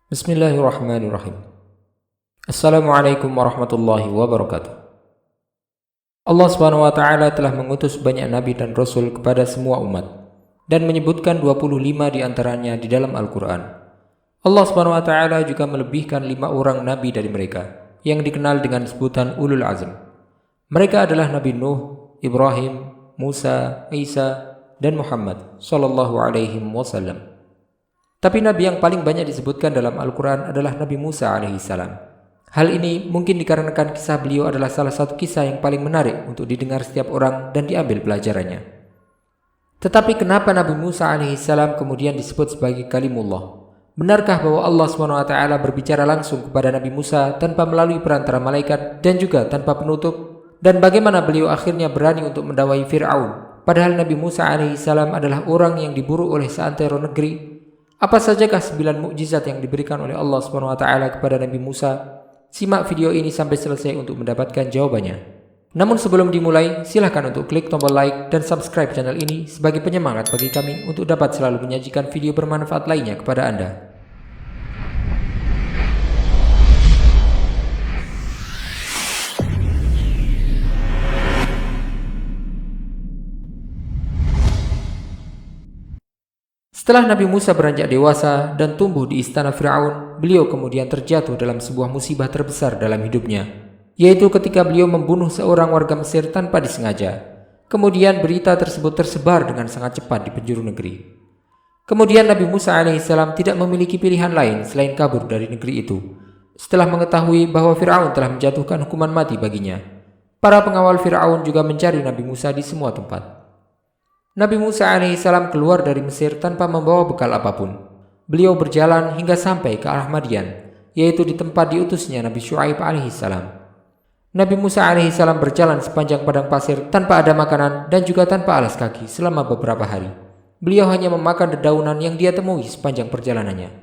Bismillahirrahmanirrahim. Assalamualaikum warahmatullahi wabarakatuh. Allah Subhanahu wa taala telah mengutus banyak nabi dan rasul kepada semua umat dan menyebutkan 25 di antaranya di dalam Al-Qur'an. Allah Subhanahu wa taala juga melebihkan 5 orang nabi dari mereka yang dikenal dengan sebutan ulul azm. Mereka adalah Nabi Nuh, Ibrahim, Musa, Isa, dan Muhammad sallallahu alaihi wasallam. Tapi nabi yang paling banyak disebutkan dalam Al-Quran adalah Nabi Musa alaihissalam. Hal ini mungkin dikarenakan kisah beliau adalah salah satu kisah yang paling menarik untuk didengar setiap orang dan diambil pelajarannya. Tetapi kenapa Nabi Musa alaihissalam kemudian disebut sebagai kalimullah? Benarkah bahwa Allah SWT berbicara langsung kepada Nabi Musa tanpa melalui perantara malaikat dan juga tanpa penutup? Dan bagaimana beliau akhirnya berani untuk mendakwai Fir'aun? Padahal Nabi Musa alaihissalam adalah orang yang diburu oleh seantero negeri. Apa sajakah 9 mukjizat yang diberikan oleh Allah SWT kepada Nabi Musa? Simak video ini sampai selesai untuk mendapatkan jawabannya. Namun sebelum dimulai, silahkan untuk klik tombol like dan subscribe channel ini sebagai penyemangat bagi kami untuk dapat selalu menyajikan video bermanfaat lainnya kepada Anda. Setelah Nabi Musa beranjak dewasa dan tumbuh di istana Fir'aun, beliau kemudian terjatuh dalam sebuah musibah terbesar dalam hidupnya, yaitu ketika beliau membunuh seorang warga Mesir tanpa disengaja. Kemudian berita tersebut tersebar dengan sangat cepat di penjuru negeri. Kemudian Nabi Musa alaihissalam tidak memiliki pilihan lain selain kabur dari negeri itu. Setelah mengetahui bahwa Fir'aun telah menjatuhkan hukuman mati baginya, para pengawal Fir'aun juga mencari Nabi Musa di semua tempat. Nabi Musa alaihissalam keluar dari Mesir tanpa membawa bekal apapun. Beliau berjalan hingga sampai ke arah Madian, yaitu di tempat diutusnya Nabi Syuaib alaihissalam. Nabi Musa alaihissalam berjalan sepanjang padang pasir tanpa ada makanan dan juga tanpa alas kaki selama beberapa hari. Beliau hanya memakan dedaunan yang dia temui sepanjang perjalanannya.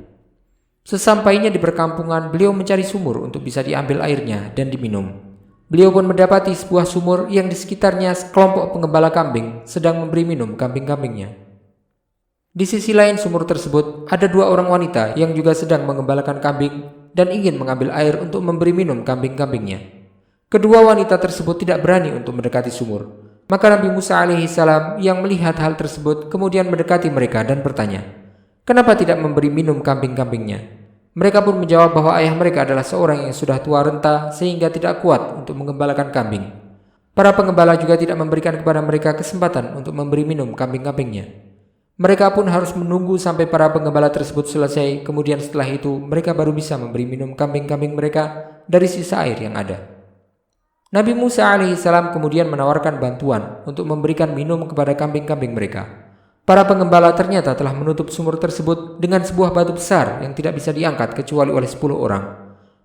Sesampainya di perkampungan, beliau mencari sumur untuk bisa diambil airnya dan diminum. Beliau pun mendapati sebuah sumur yang di sekitarnya sekelompok penggembala kambing sedang memberi minum kambing-kambingnya. Di sisi lain sumur tersebut ada 2 orang wanita yang juga sedang menggembalakan kambing dan ingin mengambil air untuk memberi minum kambing-kambingnya. Kedua wanita tersebut tidak berani untuk mendekati sumur. Maka Nabi Musa alaihissalam yang melihat hal tersebut kemudian mendekati mereka dan bertanya, "Kenapa tidak memberi minum kambing-kambingnya?" Mereka pun menjawab bahwa ayah mereka adalah seorang yang sudah tua renta sehingga tidak kuat untuk menggembalakan kambing. Para penggembala juga tidak memberikan kepada mereka kesempatan untuk memberi minum kambing-kambingnya. Mereka pun harus menunggu sampai para penggembala tersebut selesai, kemudian setelah itu mereka baru bisa memberi minum kambing-kambing mereka dari sisa air yang ada. Nabi Musa alaihissalam kemudian menawarkan bantuan untuk memberikan minum kepada kambing-kambing mereka. Para penggembala ternyata telah menutup sumur tersebut dengan sebuah batu besar yang tidak bisa diangkat kecuali oleh 10 orang.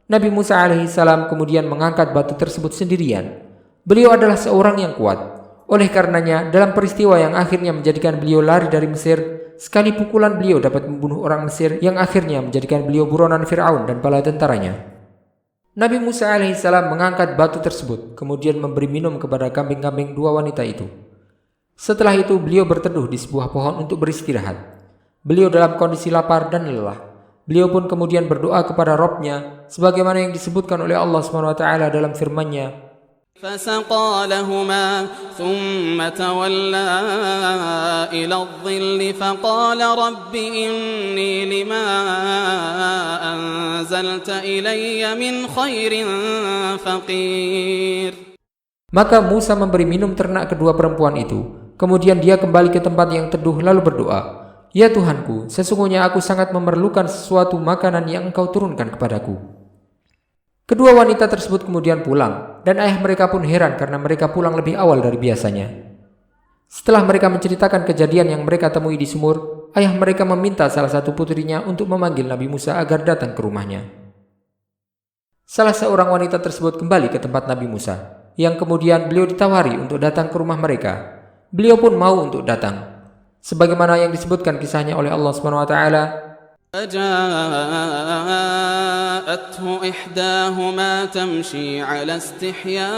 Nabi Musa alaihissalam kemudian mengangkat batu tersebut sendirian. Beliau adalah seorang yang kuat. Oleh karenanya, dalam peristiwa yang akhirnya menjadikan beliau lari dari Mesir, sekali pukulan beliau dapat membunuh orang Mesir yang akhirnya menjadikan beliau buronan Fir'aun dan bala tentaranya. Nabi Musa alaihissalam mengangkat batu tersebut, kemudian memberi minum kepada kambing-kambing 2 wanita itu. Setelah itu beliau berteduh di sebuah pohon untuk beristirahat. Beliau dalam kondisi lapar dan lelah. Beliau pun kemudian berdoa kepada Rabb-Nya sebagaimana yang disebutkan oleh Allah SWT dalam firman-Nya, فَسَقَى لَهُمَا ثُمَّ تَوَلَّى إِلَى الظِّلِّ فَقَالَ رَبِّ إِنِّي لِمَا أَنزَلْتَ إِلَيَّ مِنْ خَيْرٍ فَقِيرٌ. Maka Musa memberi minum ternak kedua perempuan itu. Kemudian dia kembali ke tempat yang teduh lalu berdoa, "Ya Tuhanku, sesungguhnya aku sangat memerlukan sesuatu makanan yang Engkau turunkan kepadaku." Kedua wanita tersebut kemudian pulang, dan ayah mereka pun heran karena mereka pulang lebih awal dari biasanya. Setelah mereka menceritakan kejadian yang mereka temui di sumur, ayah mereka meminta salah satu putrinya untuk memanggil Nabi Musa agar datang ke rumahnya. Salah seorang wanita tersebut kembali ke tempat Nabi Musa, yang kemudian beliau ditawari untuk datang ke rumah mereka. Beliau pun mau untuk datang, sebagaimana yang disebutkan kisahnya oleh Allah SWT. فَجَاءَتْهُ إِحْدَاهُمَا تَمْشِي عَلَى اسْتِحْيَاءٍ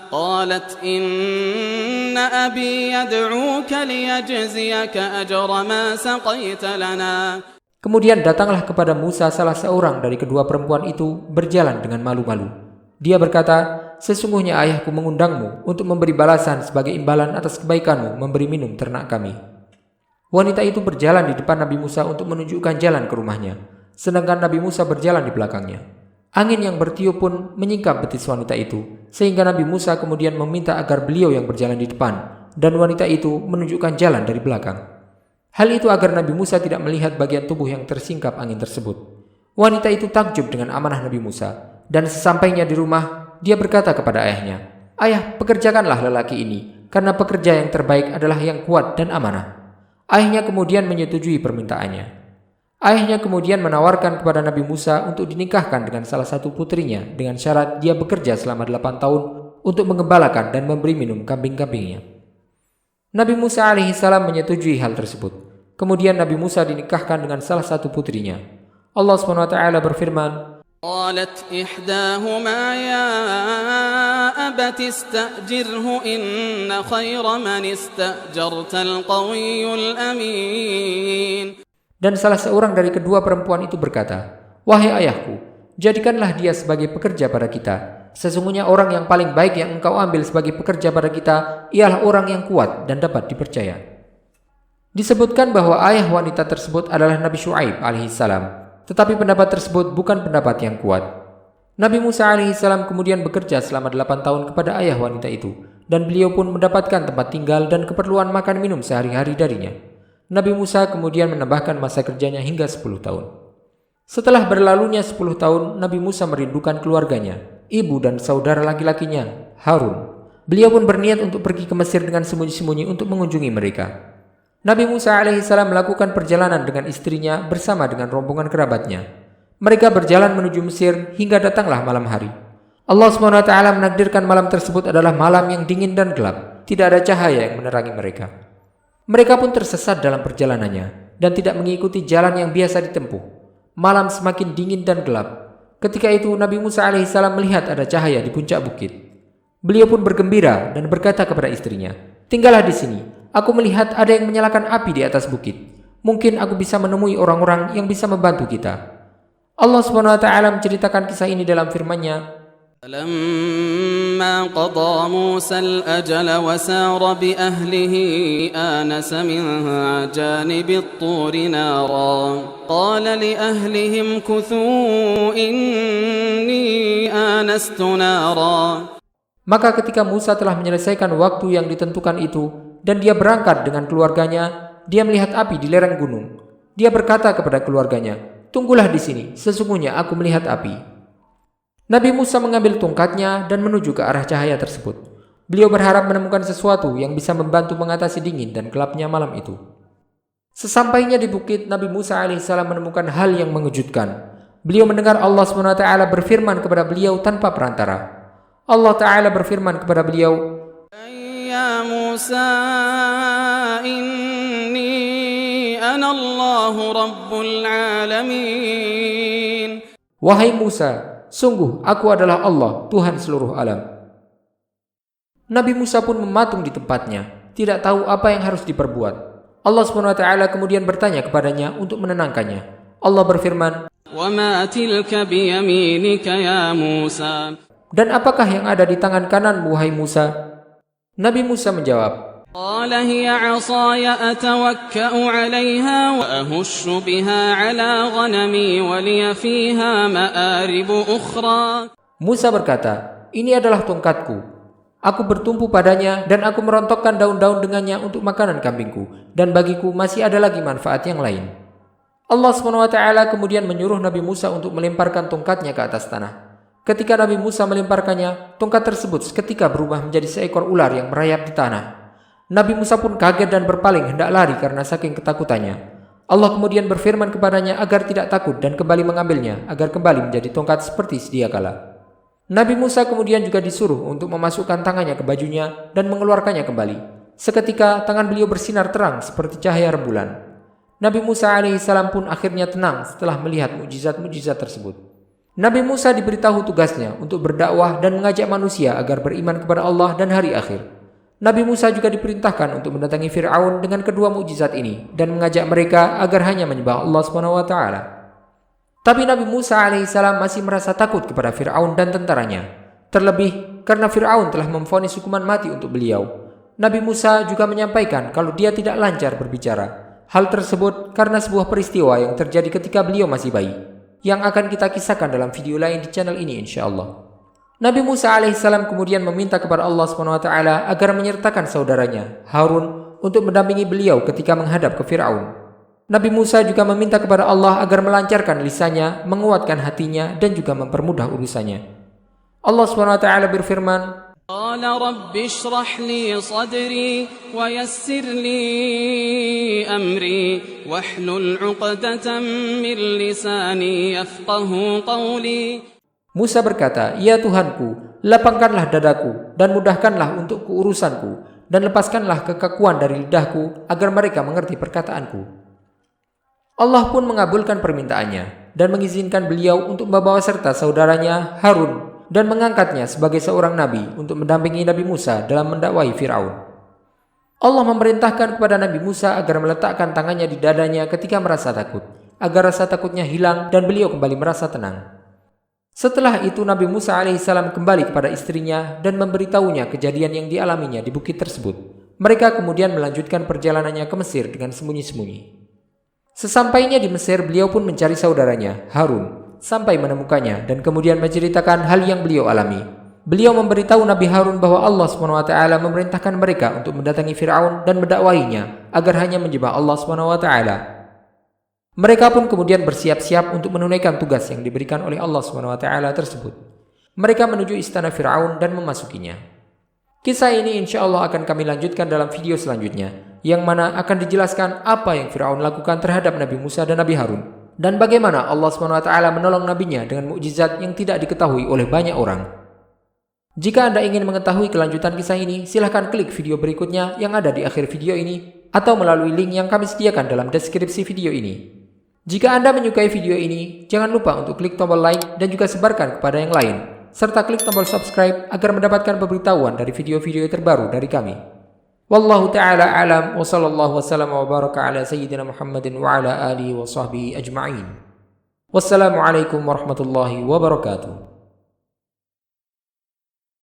قَالَتْ إِنَّ أَبِي يَدْعُوكَ لِيَجْزِيَكَ أَجْرَ مَا سَقَيْتَ لَنَا. Kemudian datanglah kepada Musa salah seorang dari kedua perempuan itu berjalan dengan malu-malu. Dia berkata, "Sesungguhnya ayahku mengundangmu untuk memberi balasan sebagai imbalan atas kebaikanmu memberi minum ternak kami." Wanita itu berjalan di depan Nabi Musa untuk menunjukkan jalan ke rumahnya, sedangkan Nabi Musa berjalan di belakangnya. Angin yang bertiup pun menyingkap betis wanita itu, sehingga Nabi Musa kemudian meminta agar beliau yang berjalan di depan, dan wanita itu menunjukkan jalan dari belakang. Hal itu agar Nabi Musa tidak melihat bagian tubuh yang tersingkap angin tersebut. Wanita itu takjub dengan amanah Nabi Musa, dan sesampainya di rumah, dia berkata kepada ayahnya, "Ayah, pekerjakanlah lelaki ini, karena pekerja yang terbaik adalah yang kuat dan amanah." Ayahnya kemudian menyetujui permintaannya. Ayahnya kemudian menawarkan kepada Nabi Musa untuk dinikahkan dengan salah satu putrinya dengan syarat dia bekerja selama 8 tahun untuk mengembalakan dan memberi minum kambing-kambingnya. Nabi Musa alaihissalam menyetujui hal tersebut. Kemudian Nabi Musa dinikahkan dengan salah satu putrinya. Allah SWT berfirman, قالت إحداهما يا أبت استأجره إن خير من استأجرت القوي الأمين. Dan salah seorang dari kedua perempuan itu berkata, "Wahai ayahku, jadikanlah dia sebagai pekerja pada kita. Sesungguhnya orang yang paling baik yang engkau ambil sebagai pekerja pada kita ialah orang yang kuat dan dapat dipercaya." Disebutkan bahwa ayah wanita tersebut adalah Nabi Syuaib alaihissalam, tetapi pendapat tersebut bukan pendapat yang kuat. Nabi Musa alaihissalam kemudian bekerja selama 8 tahun kepada ayah wanita itu, dan beliau pun mendapatkan tempat tinggal dan keperluan makan minum sehari-hari darinya. Nabi Musa kemudian menambahkan masa kerjanya hingga 10 tahun. Setelah berlalunya 10 tahun, Nabi Musa merindukan keluarganya, ibu dan saudara laki-lakinya, Harun. Beliau pun berniat untuk pergi ke Mesir dengan sembunyi-sembunyi untuk mengunjungi mereka. Nabi Musa alaihissalam melakukan perjalanan dengan istrinya bersama dengan rombongan kerabatnya. Mereka berjalan menuju Mesir hingga datanglah malam hari. Allah SWT menakdirkan malam tersebut adalah malam yang dingin dan gelap. Tidak ada cahaya yang menerangi mereka. Mereka pun tersesat dalam perjalanannya dan tidak mengikuti jalan yang biasa ditempuh. Malam semakin dingin dan gelap. Ketika itu Nabi Musa alaihissalam melihat ada cahaya di puncak bukit. Beliau pun bergembira dan berkata kepada istrinya, "Tinggallah di sini. Aku melihat ada yang menyalakan api di atas bukit. Mungkin aku bisa menemui orang-orang yang bisa membantu kita." Allah SWT menceritakan kisah ini dalam firman-Nya, فلما قضى موسى الأجل وسار بأهله آنس من جانب الطور نارا قال لأهلهم كثوا إني آنست نارا. Maka ketika Musa telah menyelesaikan waktu yang ditentukan itu dan dia berangkat dengan keluarganya, dia melihat api di lereng gunung. Dia berkata kepada keluarganya, "Tunggulah di sini, sesungguhnya aku melihat api." Nabi Musa mengambil tongkatnya dan menuju ke arah cahaya tersebut. Beliau berharap menemukan sesuatu yang bisa membantu mengatasi dingin dan gelapnya malam itu. Sesampainya di bukit, Nabi Musa alaihissalam menemukan hal yang mengejutkan. Beliau mendengar Allah SWT berfirman kepada beliau tanpa perantara. Allah Ta'ala berfirman kepada beliau, "Ya Musa, inni ana Allahu Rabbul Alamin." "Wahai Musa, sungguh aku adalah Allah, Tuhan seluruh alam." Nabi Musa pun mematung di tempatnya, tidak tahu apa yang harus diperbuat. Allah SWT kemudian bertanya kepadanya untuk menenangkannya. Allah berfirman, "Wama tilka biyaminika ya Musa?" "Dan apakah yang ada di tangan kananmu, wahai Musa?" Nabi Musa menjawab, قال هي عصاي أتوكأ عليها وأهش بها على غنمي ولي فيها مآرب أخرى. Musa berkata, "Ini adalah tongkatku. Aku bertumpu padanya dan aku merontokkan daun-daun dengannya untuk makanan kambingku, dan bagiku masih ada lagi manfaat yang lain." Allah SWT kemudian menyuruh Nabi Musa untuk melemparkan tongkatnya ke atas tanah. Ketika Nabi Musa melemparkannya, tongkat tersebut seketika berubah menjadi seekor ular yang merayap di tanah. Nabi Musa pun kaget dan berpaling hendak lari karena saking ketakutannya. Allah kemudian berfirman kepadanya agar tidak takut dan kembali mengambilnya agar kembali menjadi tongkat seperti sedia kala. Nabi Musa kemudian juga disuruh untuk memasukkan tangannya ke bajunya dan mengeluarkannya kembali. Seketika tangan beliau bersinar terang seperti cahaya rembulan. Nabi Musa alaihissalam pun akhirnya tenang setelah melihat mukjizat-mukjizat tersebut. Nabi Musa diberitahu tugasnya untuk berdakwah dan mengajak manusia agar beriman kepada Allah dan hari akhir. Nabi Musa juga diperintahkan untuk mendatangi Fir'aun dengan kedua mukjizat ini dan mengajak mereka agar hanya menyembah Allah SWT. Tapi Nabi Musa alaihissalam masih merasa takut kepada Fir'aun dan tentaranya. Terlebih karena Fir'aun telah memvonis hukuman mati untuk beliau. Nabi Musa juga menyampaikan kalau dia tidak lancar berbicara. Hal tersebut karena sebuah peristiwa yang terjadi ketika beliau masih bayi, yang akan kita kisahkan dalam video lain di channel ini insyaallah. Nabi Musa alaihissalam kemudian meminta kepada Allah SWT agar menyertakan saudaranya, Harun, untuk mendampingi beliau ketika menghadap ke Fir'aun. Nabi Musa juga meminta kepada Allah agar melancarkan lisannya, menguatkan hatinya, dan juga mempermudah urusannya. Allah SWT berfirman, قال رب اشرح لي صدري ويسر لي أمري واحلل عقدة من لساني يفقه قولي. Musa berkata, "Ya Tuhanku, lapangkanlah dadaku dan mudahkanlah untukku urusanku dan lepaskanlah kekakuan dari lidahku agar mereka mengerti perkataanku." Allah pun mengabulkan permintaannya dan mengizinkan beliau untuk membawa serta saudaranya Harun dan mengangkatnya sebagai seorang nabi untuk mendampingi Nabi Musa dalam mendakwai Fir'aun. Allah memerintahkan kepada Nabi Musa agar meletakkan tangannya di dadanya ketika merasa takut, agar rasa takutnya hilang dan beliau kembali merasa tenang. Setelah itu Nabi Musa alaihissalam kembali kepada istrinya dan memberitahunya kejadian yang dialaminya di bukit tersebut. Mereka kemudian melanjutkan perjalanannya ke Mesir dengan sembunyi-sembunyi. Sesampainya di Mesir, beliau pun mencari saudaranya, Harun, sampai menemukannya dan kemudian menceritakan hal yang beliau alami. Beliau memberitahu Nabi Harun bahwa Allah SWT memerintahkan mereka untuk mendatangi Fir'aun dan mendakwahinya agar hanya menyembah Allah SWT. Mereka pun kemudian bersiap-siap untuk menunaikan tugas yang diberikan oleh Allah SWT tersebut. Mereka menuju istana Fir'aun dan memasukinya. Kisah ini insya Allah akan kami lanjutkan dalam video selanjutnya, yang mana akan dijelaskan apa yang Fir'aun lakukan terhadap Nabi Musa dan Nabi Harun, dan bagaimana Allah SWT menolong nabinya dengan mukjizat yang tidak diketahui oleh banyak orang. Jika Anda ingin mengetahui kelanjutan kisah ini, silahkan klik video berikutnya yang ada di akhir video ini, atau melalui link yang kami sediakan dalam deskripsi video ini. Jika Anda menyukai video ini, jangan lupa untuk klik tombol like dan juga sebarkan kepada yang lain, serta klik tombol subscribe agar mendapatkan pemberitahuan dari video-video terbaru dari kami. Wallahu ta'ala alam wa sallallahu wasallam wa baraka ala sayyidina Muhammadin wa ala alihi wa sahbihi ajma'in. Wassalamualaikum warahmatullahi wabarakatuh.